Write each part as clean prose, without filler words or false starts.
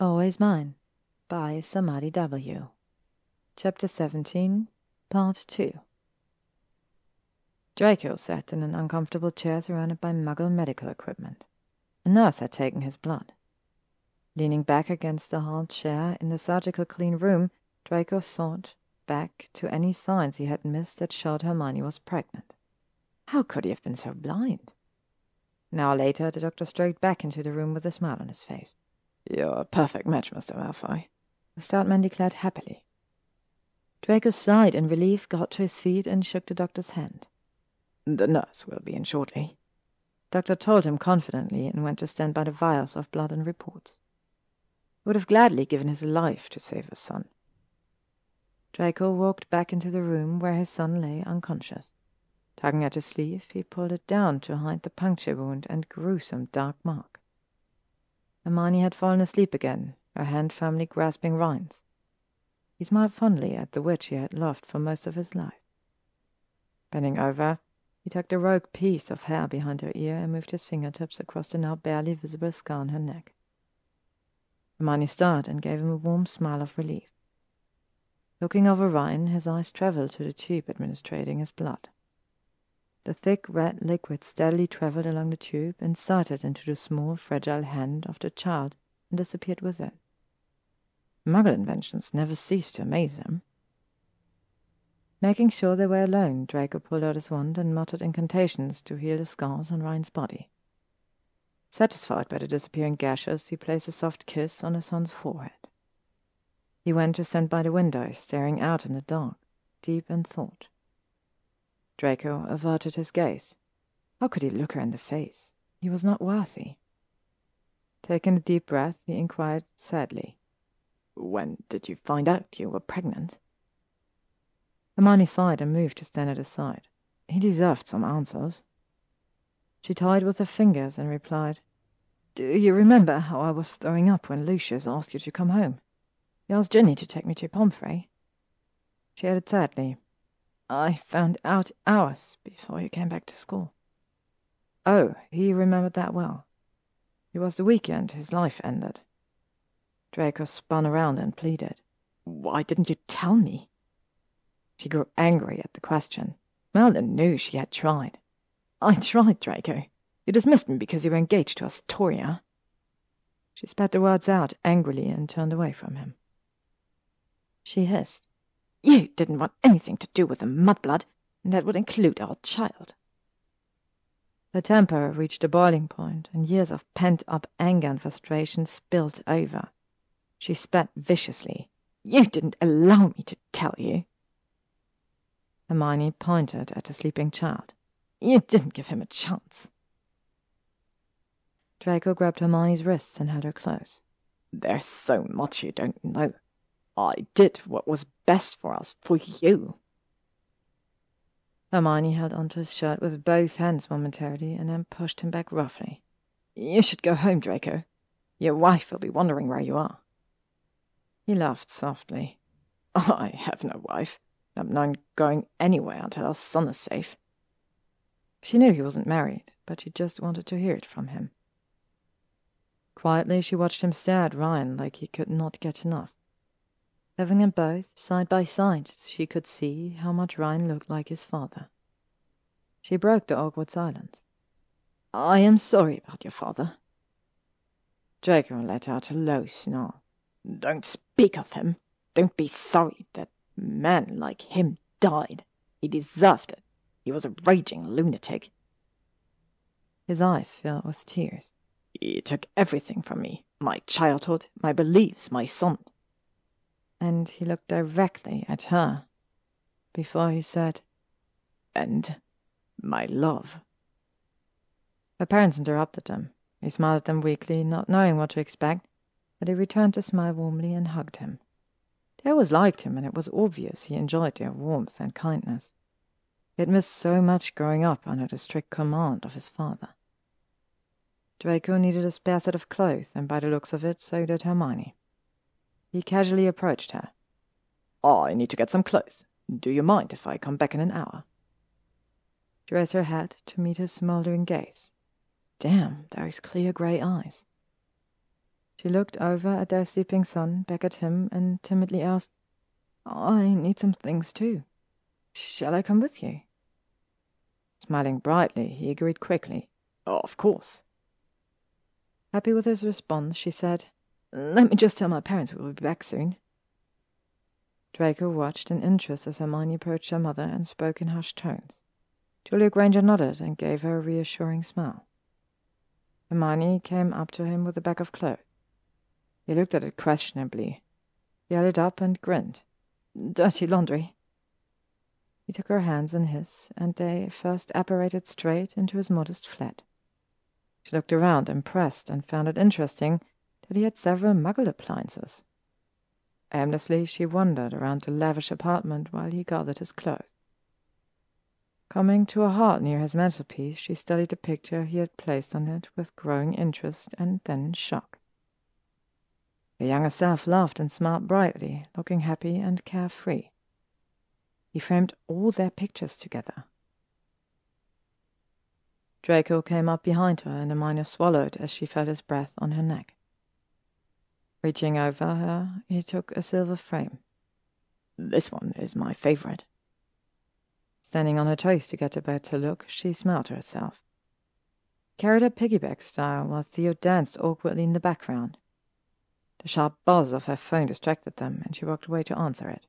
Always Mine by SamadiW. Chapter 17, Part 2. Draco sat in an uncomfortable chair surrounded by Muggle medical equipment. A nurse had taken his blood. Leaning back against the hard chair in the surgical clean room, Draco thought back to any signs he had missed that showed Hermione was pregnant. How could he have been so blind? An hour later, the doctor strode back into the room with a smile on his face. "You're a perfect match, Mr. Malfoy," the stout man declared happily. Draco sighed in relief, got to his feet, and shook the doctor's hand. "The nurse will be in shortly," the doctor told him confidently, and went to stand by the vials of blood and reports. He would have gladly given his life to save his son. Draco walked back into the room where his son lay unconscious. Tugging at his sleeve, he pulled it down to hide the puncture wound and gruesome dark mark. Hermione had fallen asleep again, her hand firmly grasping Ryan's. He smiled fondly at the witch he had loved for most of his life. Bending over, he tucked a rogue piece of hair behind her ear and moved his fingertips across the now barely visible scar on her neck. Hermione started and gave him a warm smile of relief. Looking over Ryan, his eyes traveled to the tube administrating his blood. The thick red liquid steadily traveled along the tube, inserted into the small, fragile hand of the child, and disappeared with it. Muggle inventions never ceased to amaze him. Making sure they were alone, Draco pulled out his wand and muttered incantations to heal the scars on Ryan's body. Satisfied by the disappearing gashes, he placed a soft kiss on his son's forehead. He went to stand by the window, staring out in the dark, deep in thought. Draco averted his gaze. How could he look her in the face? He was not worthy. Taking a deep breath, he inquired sadly, "When did you find out you were pregnant?" Hermione sighed and moved to stand at his side. He deserved some answers. She toyed with her fingers and replied, "Do you remember how I was throwing up when Lucius asked you to come home? He asked Ginny to take me to Pomfrey." She added sadly, "I found out hours before you came back to school." Oh, he remembered that well. It was the weekend his life ended. Draco spun around and pleaded, "Why didn't you tell me?" She grew angry at the question. Melden knew she had tried. "I tried, Draco. You dismissed me because you were engaged to Astoria." She spat the words out angrily and turned away from him. She hissed, "You didn't want anything to do with the mudblood, and that would include our child." Her temper reached a boiling point, and years of pent-up anger and frustration spilled over. She spat viciously, "You didn't allow me to tell you." Hermione pointed at the sleeping child. "You didn't give him a chance." Draco grabbed Hermione's wrists and held her close. "There's so much you don't know. I did what was best for us, for you." Hermione held onto his shirt with both hands momentarily and then pushed him back roughly. "You should go home, Draco. Your wife will be wondering where you are." He laughed softly. "I have no wife. I'm not going anywhere until our son is safe." She knew he wasn't married, but she just wanted to hear it from him. Quietly, she watched him stare at Ryan like he could not get enough. Having them both side by side, she could see how much Ryan looked like his father. She broke the awkward silence. "I am sorry about your father." Draco let out a low snarl. "Don't speak of him. Don't be sorry. That man like him died. He deserved it. He was a raging lunatic." His eyes filled with tears. "He took everything from me. My childhood, my beliefs, my son." And he looked directly at her before he said, "And my love." Her parents interrupted them. He smiled at them weakly, not knowing what to expect, but he returned the smile warmly and hugged him. They always liked him, and it was obvious he enjoyed their warmth and kindness. He had missed so much growing up under the strict command of his father. Draco needed a spare set of clothes, and by the looks of it, so did Hermione. He casually approached her. "I need to get some clothes. Do you mind if I come back in an hour?" She raised her head to meet his smoldering gaze. Damn, those clear grey eyes. She looked over at their sleeping son, back at him, and timidly asked, "I need some things too. Shall I come with you?" Smiling brightly, he agreed quickly. "Of course." Happy with his response, she said, "Let me just tell my parents we will be back soon." Draco watched in interest as Hermione approached her mother and spoke in hushed tones. Julia Granger nodded and gave her a reassuring smile. Hermione came up to him with a bag of clothes. He looked at it questionably. He held it up and grinned. "Dirty laundry." He took her hands in his, and they first apparated straight into his modest flat. She looked around, impressed, and found it interesting that he had several Muggle appliances. Aimlessly, she wandered around the lavish apartment while he gathered his clothes. Coming to a halt near his mantelpiece, she studied the picture he had placed on it with growing interest and then shock. Her younger self laughed and smiled brightly, looking happy and carefree. He framed all their pictures together. Draco came up behind her, and Hermione swallowed as she felt his breath on her neck. Reaching over her, he took a silver frame. "This one is my favorite." Standing on her toes to get a better look, she smiled to herself. Carried her piggyback style while Theo danced awkwardly in the background. The sharp buzz of her phone distracted them, and she walked away to answer it.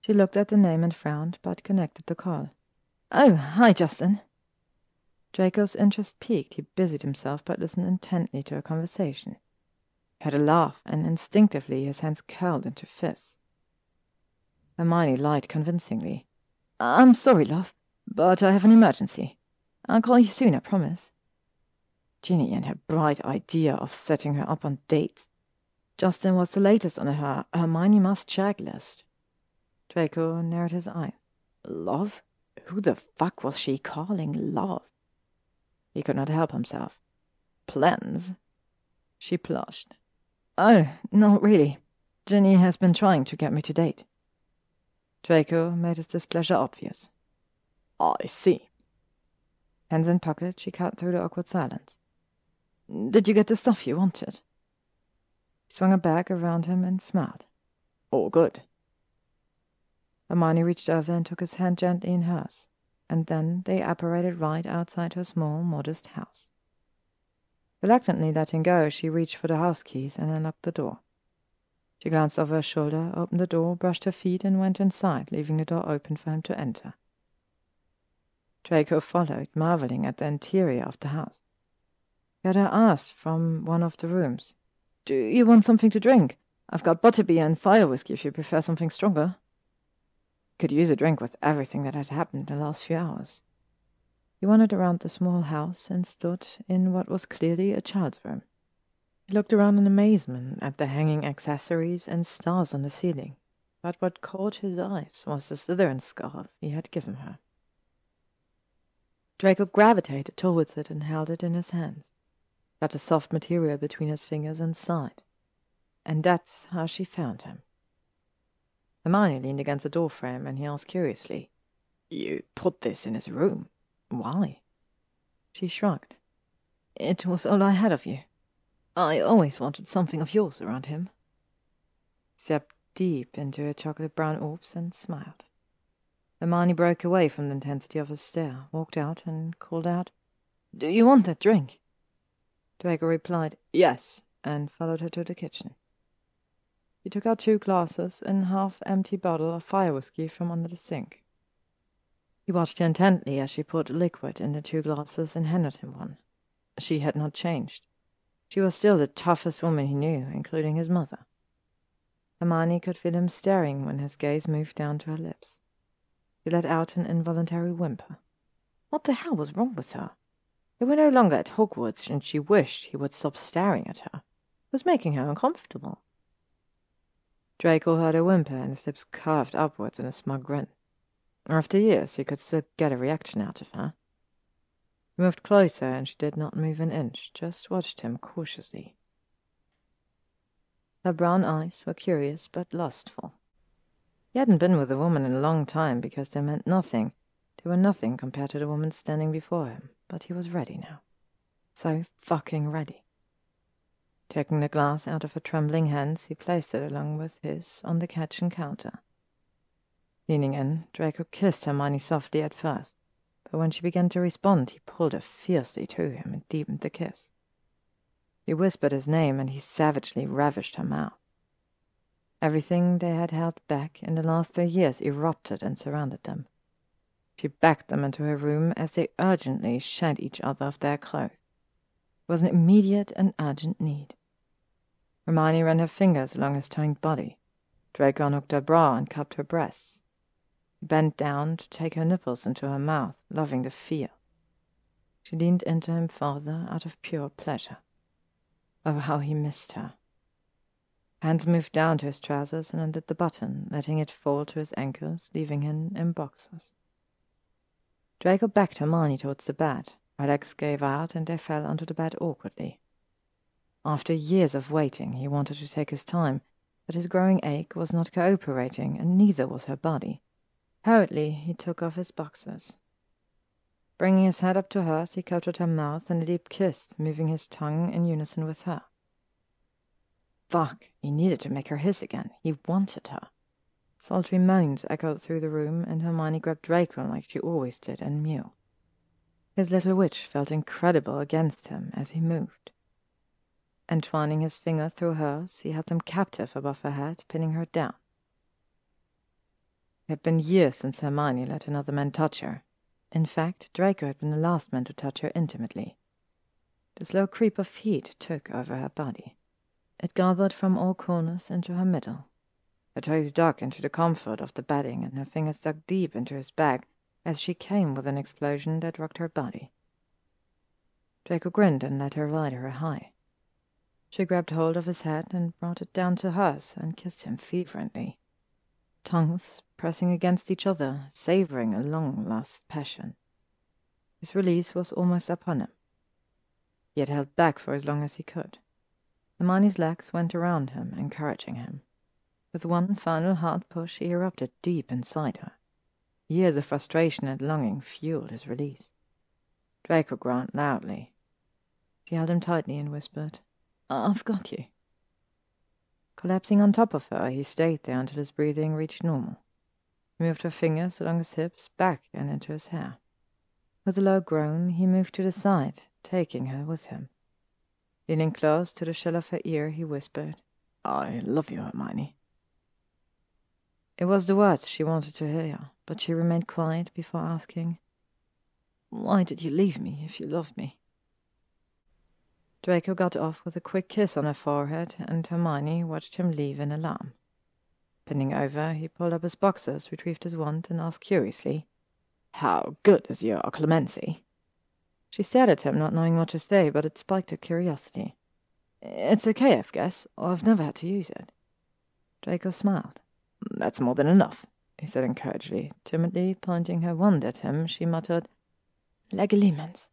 She looked at the name and frowned, but connected the call. "Oh, hi, Justin." Draco's interest piqued. He busied himself but listened intently to her conversation. He had a laugh, and instinctively his hands curled into fists. Hermione lied convincingly. "I'm sorry, love, but I have an emergency. I'll call you soon, I promise." Ginny and her bright idea of setting her up on dates. Justin was the latest on her Hermione must-check list. Draco narrowed his eyes. Love? Who the fuck was she calling love? He could not help himself. Plans? She blushed. "Oh, not really. Ginny has been trying to get me to date." Draco made his displeasure obvious. "I see." Hands in pocket, she cut through the awkward silence. "Did you get the stuff you wanted?" He swung a bag around him and smiled. "All good." Hermione reached over and took his hand gently in hers, and then they apparated right outside her small, modest house. Reluctantly letting go, she reached for the house keys and unlocked the door. She glanced over her shoulder, opened the door, brushed her feet, and went inside, leaving the door open for him to enter. Draco followed, marveling at the interior of the house. He had her asked from one of the rooms, "Do you want something to drink? I've got butterbeer and fire whiskey if you prefer something stronger." Could use a drink with everything that had happened in the last few hours. He wandered around the small house and stood in what was clearly a child's room. He looked around in amazement at the hanging accessories and stars on the ceiling, but what caught his eyes was the Slytherin scarf he had given her. Draco gravitated towards it and held it in his hands, got the soft material between his fingers and sighed. And that's how she found him. Hermione leaned against the doorframe, and he asked curiously, "You put this in his room? Why?" She shrugged. "It was all I had of you. I always wanted something of yours around him." Stepped deep into her chocolate-brown orbs and smiled. Hermione broke away from the intensity of his stare, walked out, and called out, "Do you want that drink?" Draco replied, "Yes," and followed her to the kitchen. He took out 2 glasses and a half-empty bottle of fire whiskey from under the sink. He watched her intently as she poured the liquid in the 2 glasses and handed him one. She had not changed. She was still the toughest woman he knew, including his mother. Hermione could feel him staring when his gaze moved down to her lips. He let out an involuntary whimper. What the hell was wrong with her? They were no longer at Hogwarts, and she wished he would stop staring at her. It was making her uncomfortable. Draco heard her whimper, and his lips curved upwards in a smug grin. After years, he could still get a reaction out of her. He moved closer, and she did not move an inch, just watched him cautiously. Her brown eyes were curious but lustful. He hadn't been with a woman in a long time because they meant nothing. They were nothing compared to the woman standing before him, but he was ready now. So fucking ready. Taking the glass out of her trembling hands, he placed it along with his on the kitchen counter. Leaning in, Draco kissed Hermione softly at first, but when she began to respond, he pulled her fiercely to him and deepened the kiss. He whispered his name, and he savagely ravished her mouth. Everything they had held back in the last 3 years erupted and surrounded them. She backed them into her room as they urgently shed each other of their clothes. It was an immediate and urgent need. Hermione ran her fingers along his toned body. Draco unhooked her bra and cupped her breasts. He bent down to take her nipples into her mouth, loving the feel. She leaned into him farther out of pure pleasure. Oh, how he missed her. Hands moved down to his trousers and undid the button, letting it fall to his ankles, leaving him in boxers. Draco backed Hermione towards the bed. Her legs gave out, and they fell onto the bed awkwardly. After years of waiting, he wanted to take his time, but his growing ache was not cooperating, and neither was her body. Hurriedly, he took off his boxers. Bringing his head up to hers, he covered her mouth in a deep kiss, moving his tongue in unison with her. Fuck, he needed to make her his again. He wanted her. Sultry moans echoed through the room, and Hermione grabbed Draco like she always did and mewed. His little witch felt incredible against him as he moved. Entwining his fingers through hers, he held them captive above her head, pinning her down. It had been years since Hermione let another man touch her. In fact, Draco had been the last man to touch her intimately. The slow creep of heat took over her body. It gathered from all corners into her middle. Her toes dug into the comfort of the bedding, and her fingers dug deep into his back as she came with an explosion that rocked her body. Draco grinned and let her ride her high. She grabbed hold of his head and brought it down to hers and kissed him fervently. Tongues pressing against each other, savoring a long-lost passion. His release was almost upon him. He had held back for as long as he could. Hermione's legs went around him, encouraging him. With one final hard push, he erupted deep inside her. Years of frustration and longing fueled his release. Draco groaned loudly. She held him tightly and whispered, "I've got you." Collapsing on top of her, he stayed there until his breathing reached normal. He moved her fingers along his hips, back and into his hair. With a low groan, he moved to the side, taking her with him. Leaning close to the shell of her ear, he whispered, "I love you, Hermione." It was the words she wanted to hear, but she remained quiet before asking, "Why did you leave me if you loved me?" Draco got off with a quick kiss on her forehead, and Hermione watched him leave in alarm. Bending over, he pulled up his boxers, retrieved his wand, and asked curiously, "How good is your clemency?" She stared at him, not knowing what to say, but it spiked her curiosity. "It's okay, I guess. I've never had to use it." Draco smiled. "That's more than enough," he said encouragingly. Timidly pointing her wand at him, she muttered, "Legilimens."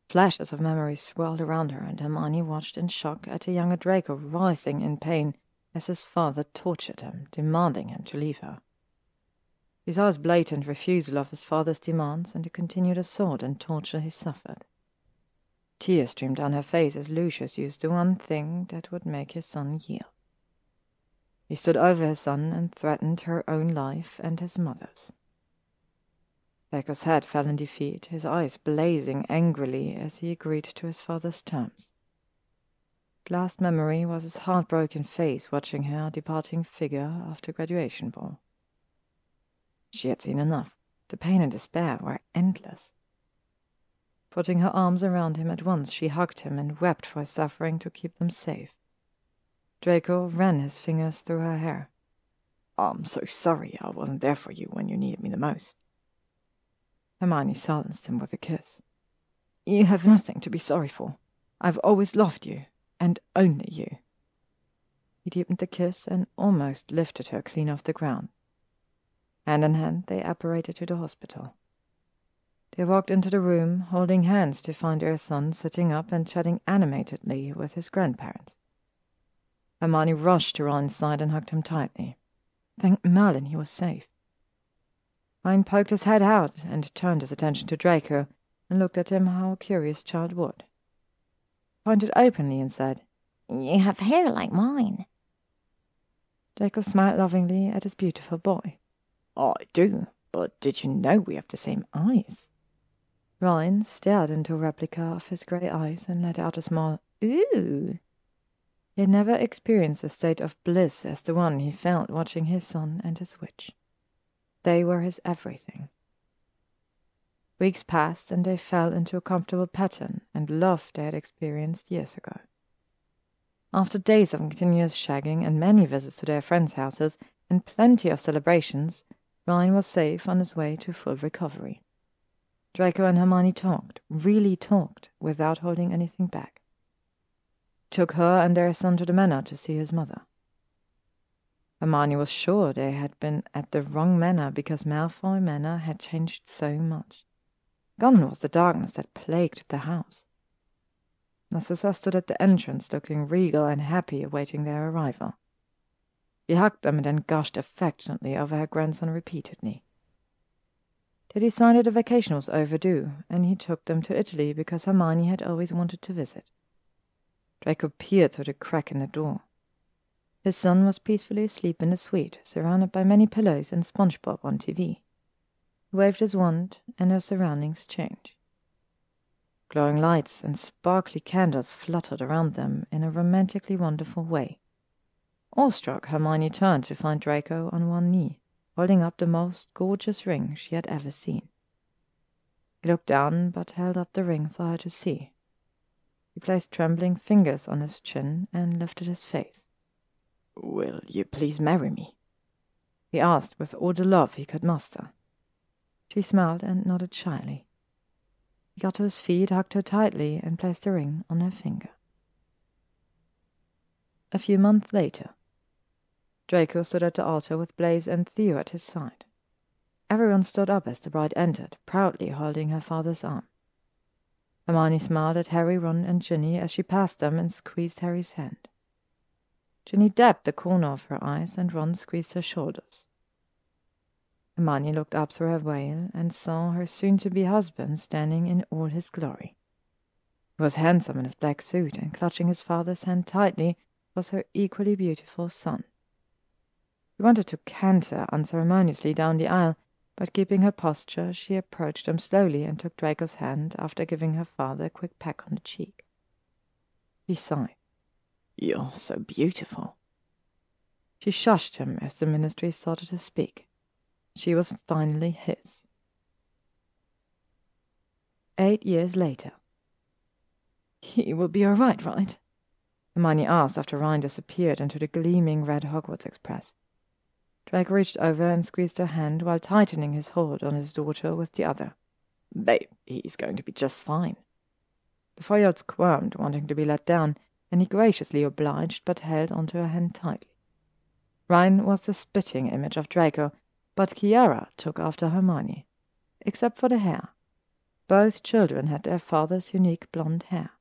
Flashes of memory swirled around her, and Hermione watched in shock at the younger Draco writhing in pain as his father tortured him, demanding him to leave her. He saw his blatant refusal of his father's demands and the continued assault and torture he suffered. Tears streamed down her face as Lucius used the one thing that would make his son yield. He stood over his son and threatened her own life and his mother's. Draco's head fell in defeat, his eyes blazing angrily as he agreed to his father's terms. The last memory was his heartbroken face watching her departing figure after graduation ball. She had seen enough. The pain and despair were endless. Putting her arms around him at once, she hugged him and wept for his suffering to keep them safe. Draco ran his fingers through her hair. "I'm so sorry I wasn't there for you when you needed me the most." Hermione silenced him with a kiss. "You have nothing to be sorry for. I've always loved you, and only you." He deepened the kiss and almost lifted her clean off the ground. Hand in hand, they apparated to the hospital. They walked into the room, holding hands to find their son sitting up and chatting animatedly with his grandparents. Hermione rushed to Ron's side and hugged him tightly. Thank Merlin he was safe. Ron poked his head out and turned his attention to Draco and looked at him how a curious child would. Pointed openly and said, You have hair like mine. Draco smiled lovingly at his beautiful boy. I do, but did you know we have the same eyes? Ryan stared into a replica of his grey eyes and let out a small "ooh." He had never experienced a state of bliss as the one he felt watching his son and his witch. They were his everything. Weeks passed and they fell into a comfortable pattern and love they had experienced years ago. After days of continuous shagging and many visits to their friends' houses and plenty of celebrations, Ryan was safe on his way to full recovery. Draco and Hermione talked, really talked, without holding anything back. He took her and their son to the manor to see his mother. Hermione was sure they had been at the wrong manor because Malfoy Manor had changed so much. Gone was the darkness that plagued the house. Narcissa stood at the entrance looking regal and happy awaiting their arrival. She hugged them and then gushed affectionately over her grandson repeatedly. They decided a vacation was overdue, and he took them to Italy because Hermione had always wanted to visit. Draco peered through the crack in the door. His son was peacefully asleep in the suite, surrounded by many pillows and SpongeBob on TV. He waved his wand, and her surroundings changed. Glowing lights and sparkly candles fluttered around them in a romantically wonderful way. Awestruck, Hermione turned to find Draco on one knee, holding up the most gorgeous ring she had ever seen. He looked down, but held up the ring for her to see. He placed trembling fingers on his chin and lifted his face. "Will you please marry me?" he asked with all the love he could muster. She smiled and nodded shyly. He got to his feet, hugged her tightly, and placed the ring on her finger. A few months later, Draco stood at the altar with Blaise and Theo at his side. Everyone stood up as the bride entered, proudly holding her father's arm. Hermione smiled at Harry, Ron, and Ginny as she passed them and squeezed Harry's hand. Ginny dabbed the corner of her eyes, and Ron squeezed her shoulders. Hermione looked up through her veil and saw her soon-to-be husband standing in all his glory. He was handsome in his black suit, and clutching his father's hand tightly was her equally beautiful son. She wanted to canter unceremoniously down the aisle, but keeping her posture, she approached him slowly and took Draco's hand after giving her father a quick peck on the cheek. He sighed. "You're so beautiful." She shushed him as the ministry started to speak. She was finally his. 8 years later. "He will be all right? Hermione asked after Ryan disappeared into the gleaming red Hogwarts Express. Draco reached over and squeezed her hand while tightening his hold on his daughter with the other. "Babe, he's going to be just fine." The 4-year-old squirmed, wanting to be let down, and he graciously obliged but held onto her hand tightly. Ryan was the spitting image of Draco, but Kiara took after Hermione, except for the hair. Both children had their father's unique blonde hair.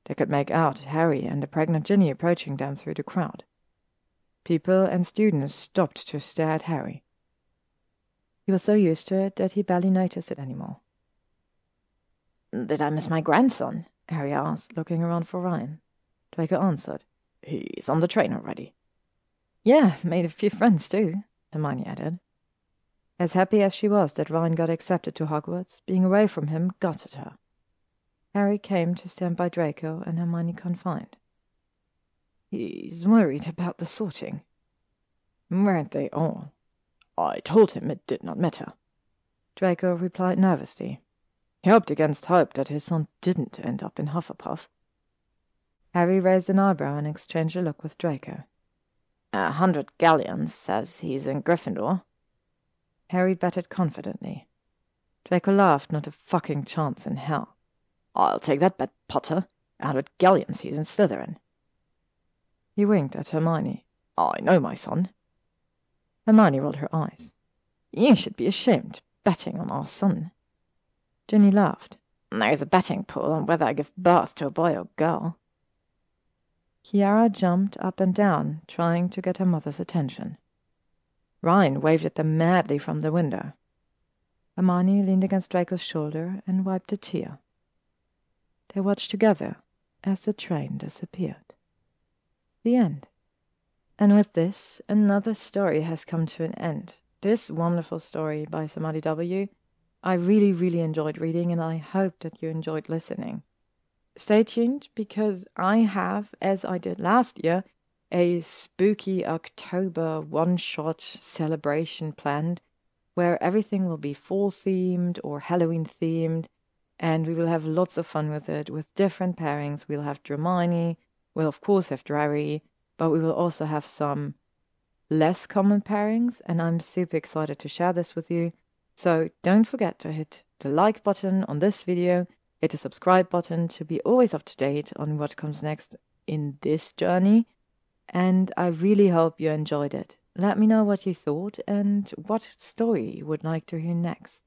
They could make out Harry and the pregnant Ginny approaching them through the crowd. People and students stopped to stare at Harry. He was so used to it that he barely noticed it anymore. "Did I miss my grandson?" Harry asked, looking around for Ryan. Draco answered, "He's on the train already." "Yeah, made a few friends too," Hermione added. As happy as she was that Ryan got accepted to Hogwarts, being away from him gutted her. Harry came to stand by Draco, and Hermione confided. "He's worried about the sorting." "Weren't they all?" "I told him it did not matter." Draco replied nervously. He hoped against hope that his son didn't end up in Hufflepuff. Harry raised an eyebrow and exchanged a look with Draco. 100 galleons says he's in Gryffindor." Harry betted confidently. Draco laughed. "Not a fucking chance in hell." "I'll take that bet, Potter. 100 galleons he's in Slytherin." He winked at Hermione. "I know my son." Hermione rolled her eyes. "You should be ashamed, betting on our son." Ginny laughed. "There's a betting pool on whether I give birth to a boy or girl." Kiara jumped up and down, trying to get her mother's attention. Ryan waved at them madly from the window. Hermione leaned against Draco's shoulder and wiped a tear. They watched together as the train disappeared. The end. And with this, another story has come to an end. This wonderful story by SamadiW, I really, really enjoyed reading, and I hope that you enjoyed listening. Stay tuned, because I have, as I did last year, a spooky October one-shot celebration planned, where everything will be fall-themed or Halloween-themed, and we will have lots of fun with it, with different pairings. We'll have Dramione, we'll of course have Draco, but we will also have some less common pairings, and I'm super excited to share this with you. So don't forget to hit the like button on this video, hit the subscribe button to be always up to date on what comes next in this journey, and I really hope you enjoyed it. Let me know what you thought and what story you would like to hear next.